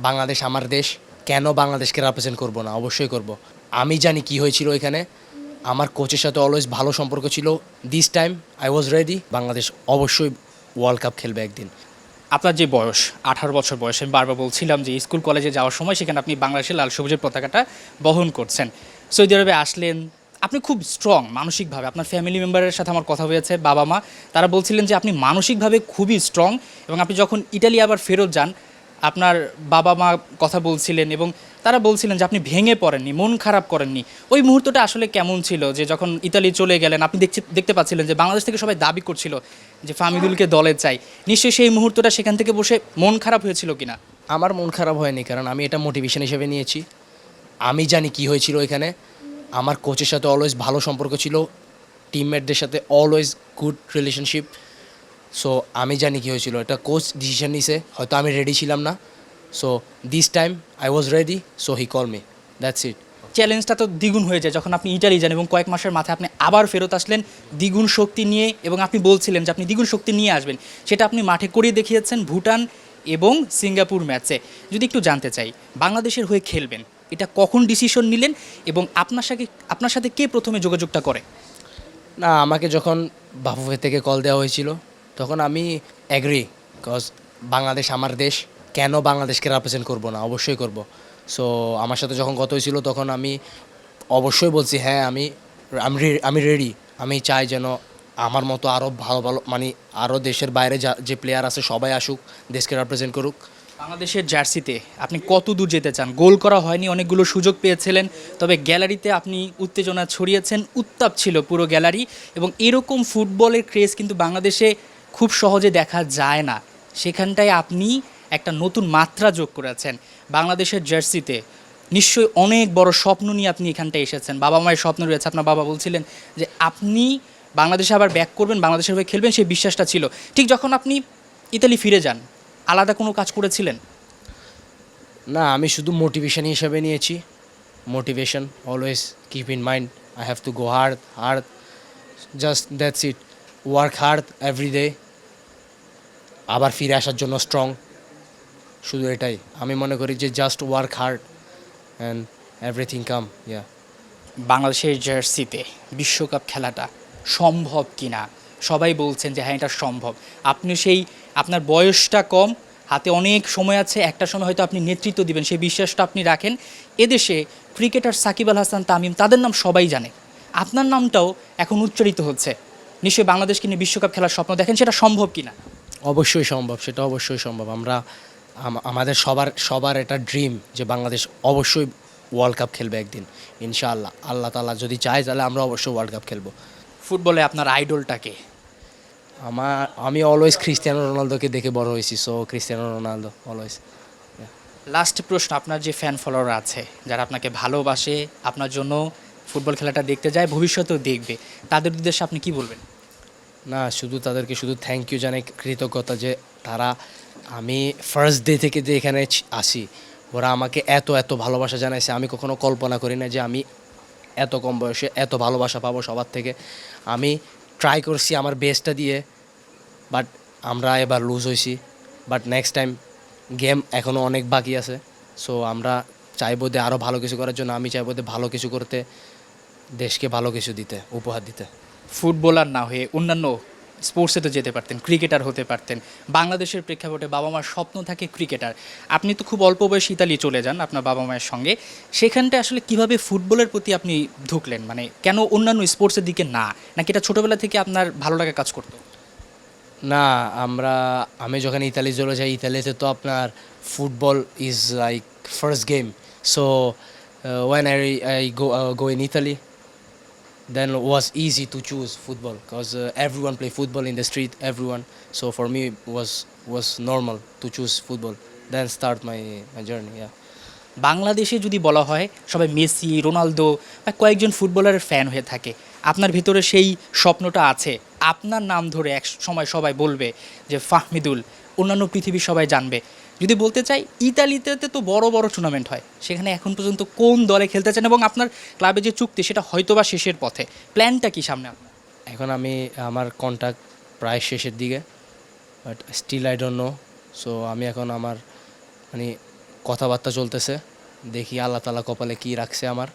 বাংলাদেশ আমার দেশ, কেন বাংলাদেশকে রিপ্রেজেন্ট করব না? অবশ্যই করব। আমি জানি কি হয়েছিল ওইখানে। আমার কোচের সাথে অলওয়েজ ভালো সম্পর্ক ছিল। This time I was ready. Bangladesh অবশ্যই ওয়ার্ল্ড কাপ খেলবে একদিন। আপনার যে বয়স 18 বছর বয়স, আমি বারবার বলছিলাম যে স্কুল কলেজে যাওয়ার সময় সেখানে আপনি বাংলাদেশের লাল সবুজের পতাকাটা বহন করছেন। সৌদি আরবে আসলেন, আপনি খুব স্ট্রং মানসিকভাবে। আপনার ফ্যামিলি মেম্বারের সাথে আমার কথা হয়েছে, বাবা মা, তারা বলছিলেন যে আপনি মানসিকভাবে খুবই স্ট্রং। এবং আপনি যখন ইটালি আবার ফেরত যান, আপনার বাবা মা কথা বলছিলেন এবং তারা বলছিলেন যে আপনি ভেঙে পড়েননি, মন খারাপ করেননি। ওই মুহূর্তটা আসলে কেমন ছিল যে যখন ইতালি চলে গেলেন, আপনি দেখতে পাচ্ছিলেন যে বাংলাদেশ থেকে সবাই দাবি করছিল যে ফাহমিদুলকে দলে চাই। নিশ্চয়ই সেই মুহূর্তটা সেখান থেকে বসে মন খারাপ হয়েছিল কিনা? আমার মন খারাপ হয়নি, কারণ আমি এটা মোটিভেশন হিসেবে নিয়েছি। আমি জানি কি হয়েছিল ওইখানে। আমার কোচের সাথে অলওয়েজ ভালো সম্পর্ক ছিল, টিমমেটদের সাথে অলওয়েজ গুড রিলেশনশিপ। সো আমি জানি কী হয়েছিল, এটা কোচ ডিসিশন নিছে, হয়তো আমি রেডি ছিলাম না। So this time I was ready, so he call me, that's it. চ্যালেঞ্জটা তো দ্বিগুণ হয়ে যায় যখন আপনি ইটালি যান এবং কয়েক মাসের মাথায় আপনি আবার ফেরত আসলেন দ্বিগুণ শক্তি নিয়ে, এবং আপনি বলছিলেন যে আপনি দ্বিগুণ শক্তি নিয়ে আসবেন। সেটা আপনি মাঠে করিয়ে দেখিয়েছেন ভুটান এবং সিঙ্গাপুর ম্যাচে। যদি একটু জানতে চাই, বাংলাদেশের হয়ে খেলবেন, এটা কখন ডিসিশন নিলেন এবং আপনার সাথে কে প্রথমে যোগাযোগটা করে? না, আমাকে যখন বাফুফে থেকে কল দেওয়া হয়েছিল তখন আমি অ্যাগ্রি, বিকজ বাংলাদেশ আমার দেশ, কেন বাংলাদেশকে রিপ্রেজেন্ট করব না? অবশ্যই করব। সো আমার সাথে যখন কথা হয়েছিল তখন আমি অবশ্যই বলছি হ্যাঁ, আমি রেডি। আমি চাই যেন আমার মতো আরও ভালো ভালো, মানে আরও দেশের বাইরে যে প্লেয়ার আছে সবাই আসুক, দেশকে রিপ্রেজেন্ট করুক। বাংলাদেশের জার্সিতে আপনি কত দূর যেতে চান? গোল করা হয়নি, অনেকগুলো সুযোগ পেয়েছিলেন, তবে গ্যালারিতে আপনি উত্তেজনা ছড়িয়েছেন, উত্তাপ ছিল পুরো গ্যালারি। এবং এরকম ফুটবলের ক্রেজ কিন্তু বাংলাদেশে খুব সহজে দেখা যায় না। সেখানটায় আপনি একটা নতুন মাত্রা যোগ করেছেন বাংলাদেশের জার্সিতে। নিশ্চয়ই অনেক বড় স্বপ্ন নিয়ে আপনি এখানটায় এসেছেন, বাবা মায়ের স্বপ্ন রয়েছে। আপনার বাবা বলছিলেন যে আপনি বাংলাদেশে আবার ব্যাক করবেন, বাংলাদেশের হয়ে খেলবেন, সেই বিশ্বাসটা ছিল। ঠিক যখন আপনি ইতালি ফিরে যান, আলাদা কোনো কাজ করেছিলেন? না, আমি শুধু মোটিভেশন হিসেবে নিয়েছি। Motivation always keep in mind, I have to go hard hard, just that's it. Work hard every day, আবার ফিরে আসার জন্য স্ট্রং। শুধু এটাই আমি মনে করি, যে just work hard and everything come. Yeah. বাংলাদেশের জার্সিতে বিশ্বকাপ খেলাটা সম্ভব কিনা? সবাই বলছেন যে হ্যাঁ, এটা সম্ভব। আপনি আপনার বয়সটা কম, হাতে অনেক সময় আছে, একটা সময় হয়তো আপনি নেতৃত্ব দিবেন, সেই বিশ্বাসটা আপনি রাখেন। এদেশে ক্রিকেটার সাকিব আল হাসান, তামিম, তাদের নাম সবাই জানে, আপনার নামটাও এখন উচ্চারিত হচ্ছে। নিশ্চয়ই বাংলাদেশকে নিয়ে বিশ্বকাপ খেলার স্বপ্ন দেখেন, সেটা সম্ভব কিনা? অবশ্যই সম্ভব, সেটা অবশ্যই সম্ভব। আমরা আমাদের সবার এটা ড্রিম যে বাংলাদেশ অবশ্যই ওয়ার্ল্ড কাপ খেলবে একদিন, ইনশাআল্লাহ। আল্লাহ তাআলা যদি চায় তাহলে আমরা অবশ্যই ওয়ার্ল্ড কাপ খেলবো। ফুটবলে আপনার আইডলটাকে? আমি অলওয়েজ ক্রিস্টিয়ানো রোনালদোকে দেখে বড় হয়েছি, so Cristiano Ronaldo always. Last প্রশ্ন, আপনার যে ফ্যান ফলোয়ার আছে যারা আপনাকে ভালোবাসে, আপনার জন্য ফুটবল খেলাটা দেখতে যায়, ভবিষ্যতেও দেখবে, তাদের উদ্দেশ্যে আপনি কি বলবেন? না, শুধু তাদেরকে শুধু থ্যাংক ইউ জানাই, কৃতজ্ঞতা যে তারা, আমি ফার্স্ট ডে থেকে যে এখানে আসি, ওরা আমাকে এত এত ভালোবাসা জানাইছে। আমি কখনো কল্পনা করি না যে আমি এত কম বয়সে এত ভালোবাসা পাবো সবার থেকে। আমি ট্রাই করছি আমার বেস্টটা দিয়ে, বাট আমরা এবার লুজ হয়েছি। বাট নেক্সট টাইম, গেম এখনও অনেক বাকি আছে। সো আমরা চাইবো যে আরও ভালো কিছু করার জন্য। আমি চাইবো যে ভালো কিছু করতে, দেশকে ভালো কিছু দিতে, উপহার দিতে। ফুটবলার না হয়ে অন্যান্য স্পোর্টসে তো যেতে পারতেন, ক্রিকেটার হতে পারতেন। বাংলাদেশের প্রেক্ষাপটে বাবা মার স্বপ্ন থাকে ক্রিকেটার। আপনি তো খুব অল্প বয়সে ইতালি চলে যান আপনার বাবা মায়ের সঙ্গে। সেখানটা আসলে কিভাবে ফুটবলের প্রতি আপনি ঢুকলেন? মানে কেন অন্যান্য স্পোর্টসের দিকে না, নাকি এটা ছোটোবেলা থেকে আপনার ভালো লাগা কাজ করতো? না, আমি যখন ইতালি চলে যাই, ইতালিতে তো আপনার football is like first game. So when I go in Italy, then it was easy to choose football, because everyone play football in the street, everyone. So for me was normal to choose football, then start my journey. Yeah. বাংলাদেশে যদি বলা হয় সবাই Messi, Ronaldo বা কয়েকজন ফুটবলারের fan হয়ে থাকে, আপনার ভিতরে সেই স্বপ্নটা আছে, আপনার নাম ধরে এক সময় সবাই বলবে যে ফাহমিদুল, অন্যান্য পৃথিবীর সবাই জানবে। যদি বলতে চাই, ইতালিতে তো বড় বড় টুর্নামেন্ট হয়, সেখানে এখন পর্যন্ত কোন দলে খেলতে চান? এবং আপনার ক্লাবে যে চুক্তি সেটা হয়তোবা শেষের পথে, প্ল্যানটা কি সামনে আপনার? এখন আমার কন্ট্রাক্ট প্রায় শেষের দিকে, but still I don't know. So আমি এখন আমার, মানে কথাবার্তা চলতেছে, দেখি আল্লাহ তাআলা কপালে কি রাখছে আমার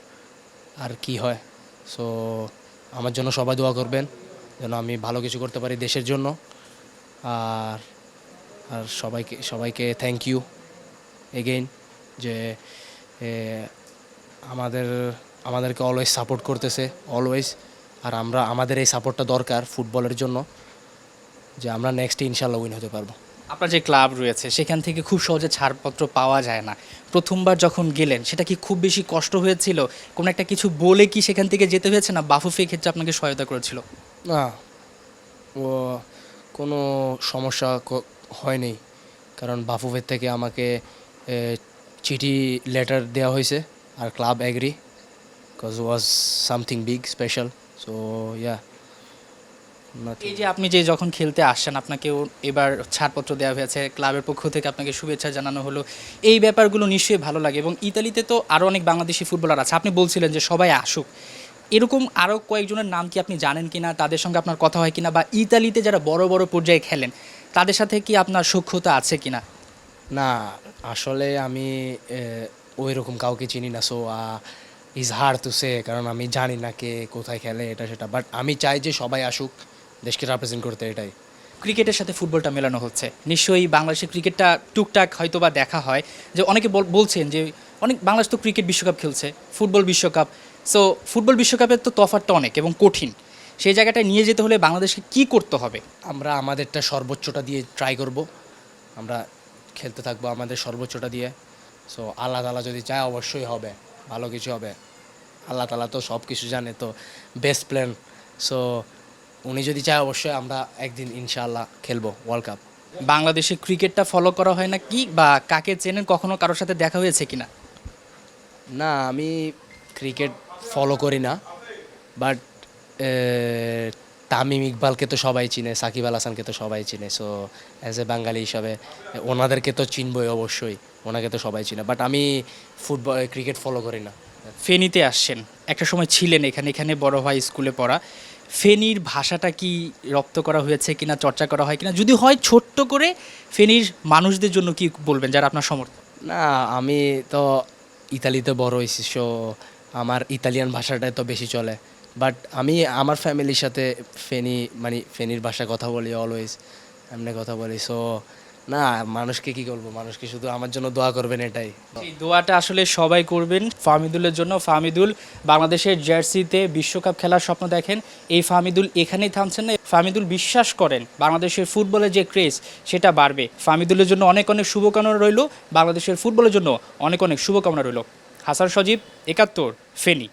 আর কি হয়। সো আমার জন্য সবাই দোয়া করবেন যেন আমি ভালো কিছু করতে পারি দেশের জন্য। আর আর সবাইকে থ্যাংক ইউ এগেইন যে এ, আমাদের আমাদেরকে অলওয়েজ সাপোর্ট করতেছে অলওয়েজ। আর আমাদের এই সাপোর্টটা দরকার ফুটবলের জন্য, যে আমরা নেক্সট ইনশাল্লাহ উইন হতে পারবো। আপনার যে ক্লাব রয়েছে সেখান থেকে খুব সহজে ছাড়পত্র পাওয়া যায় না। প্রথমবার যখন গেলেন সেটা কি খুব বেশি কষ্ট হয়েছিল? কোনো একটা কিছু বলে কি সেখান থেকে যেতে হয়েছে, না বাফুফে ক্ষেত্রে আপনাকে সহায়তা করেছিল? না, ও কোনো সমস্যা হয়নি, কারণ বাফুফের থেকে আমাকে এ, চিঠি লেটার দেওয়া হয়েছে আর club agree because was something big special. So yeah, এই যে আপনি যে যখন খেলতে আসছেন আপনাকেও এবার ছাড়পত্র দেওয়া হয়েছে, ক্লাবের পক্ষ থেকে আপনাকে শুভেচ্ছা জানানো হলো, এই ব্যাপারগুলো নিশ্চয়ই ভালো লাগে। এবং ইতালিতে তো আরও অনেক বাংলাদেশি ফুটবলার আছে, আপনি বলছিলেন যে সবাই আসুক, এরকম আরও কয়েকজনের নাম কি আপনি জানেন কিনা, তাদের সঙ্গে আপনার কথা হয় কিনা, বা ইতালিতে যারা বড় বড় পর্যায়ে খেলেন তাদের সাথে কি আপনার সখ্যতা আছে কিনা? না, আসলে আমি ওই রকম কাউকে চিনি না। So is hard to say, কারণ আমি জানি না কে কোথায় খেলে এটা সেটা, বাট আমি চাই যে সবাই আসুক দেশকে রিপ্রেজেন্ট করতে, এটাই। ক্রিকেটের সাথে ফুটবলটা মেলানো হচ্ছে, নিশ্চয়ই বাংলাদেশের ক্রিকেটটা টুকটাক হয়তো বা দেখা হয়, যে অনেকে বলছেন যে অনেক বাংলাদেশ তো ক্রিকেট বিশ্বকাপ খেলছে, ফুটবল বিশ্বকাপ, সো ফুটবল বিশ্বকাপের তো তফাৎটা অনেক এবং কঠিন, সেই জায়গাটায় নিয়ে যেতে হলে বাংলাদেশকে কী করতে হবে? আমরা আমাদেরটা সর্বোচ্চটা দিয়ে ট্রাই করব, আমরা খেলতে থাকবো আমাদের সর্বোচ্চটা দিয়ে। সো আল্লাহ তাআলা যদি চায় অবশ্যই হবে, ভালো কিছু হবে। আল্লাহ তাআলা তো সব কিছু জানে, তো বেস্ট প্ল্যান। সো উনি যদি চায় অবশ্যই আমরা একদিন ইনশাআল্লাহ খেলবো ওয়ার্ল্ড কাপ। বাংলাদেশের ক্রিকেটটা ফলো করা হয় না কি, বা কাকে চেনেন, কখনো কারোর সাথে দেখা হয়েছে কিনা? না, আমি ক্রিকেট ফলো করি না, বাট তামিম ইকবালকে তো সবাই চিনে, সাকিব আল হাসানকে তো সবাই চিনে। সো অ্যাজ এ বাঙালি হিসাবে ওনাদেরকে তো চিনবই অবশ্যই, ওনাকে তো সবাই চিনে, বাট আমি ক্রিকেট ফলো করি না। ফেনীতে আসছেন, একটা সময় ছিলেন এখানে, এখানে বড় হয়, স্কুলে পড়া, ফেনীর ভাষাটা কি রপ্ত করা হয়েছে কিনা, চর্চা করা হয় কিনা, যদি হয় ছোট্ট করে ফেনীর মানুষদের জন্য কি বলবেন যারা আপনার সমর্থক? না, আমি তো ইতালিতে বড় হয়েছি, সো আমার ইতালিয়ান ভাষাটাই তো বেশি চলে, বাট আমি আমার ফ্যামিলির সাথে ফেনীর ভাষায় কথা বলি অলওয়েজ, এমনি কথা বলি। সো না, মানুষকে কি বলবো, মানুষকে শুধু আমার জন্য দোয়া করবেন, এটাই। এই দোয়াটা আসলে সবাই করবেন ফাহমিদুলের জন্য। ফাহমিদুল বাংলাদেশের জার্সিতে বিশ্বকাপ খেলার স্বপ্ন দেখেন, এই ফাহমিদুল এখানেই থামছেন না, ফাহমিদুল বিশ্বাস করেন বাংলাদেশের ফুটবলের যে ক্রেজ সেটা বাড়বে। ফাহমিদুলের জন্য অনেক অনেক শুভকামনা রইল, বাংলাদেশের ফুটবলের জন্য অনেক অনেক শুভকামনা রইল। হাসান সজীব, ৭১, ফেনী।